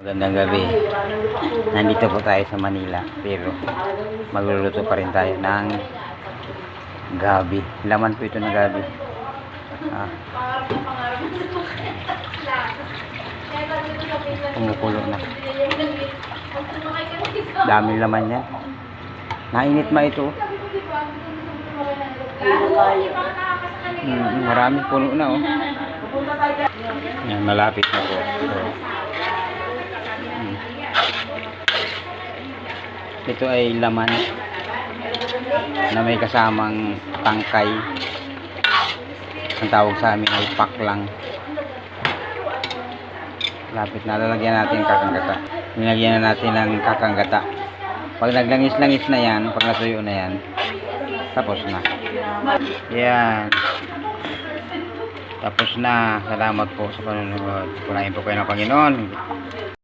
Magandang gabi. Nandito po tayo sa Manila, pero magluluto pa rin tayo ng gabi. Laman po ito ng gabi. Kumukulo na. Daming laman yan. Nainit ma ito. Maraming puno na oh. Yan, malapit na po. Ito ay laman na may kasamang tangkay. Ang tawag sa amin ay paklang. Lapit na, lalagyan natin ng kakanggata. Nilagyan na natin ng kakanggata. Pag naglangis-langis na yan, pag natuyo na yan, tapos na. Yan. Tapos na. Salamat po sa panunod. Purahin po kayo ng Panginoon.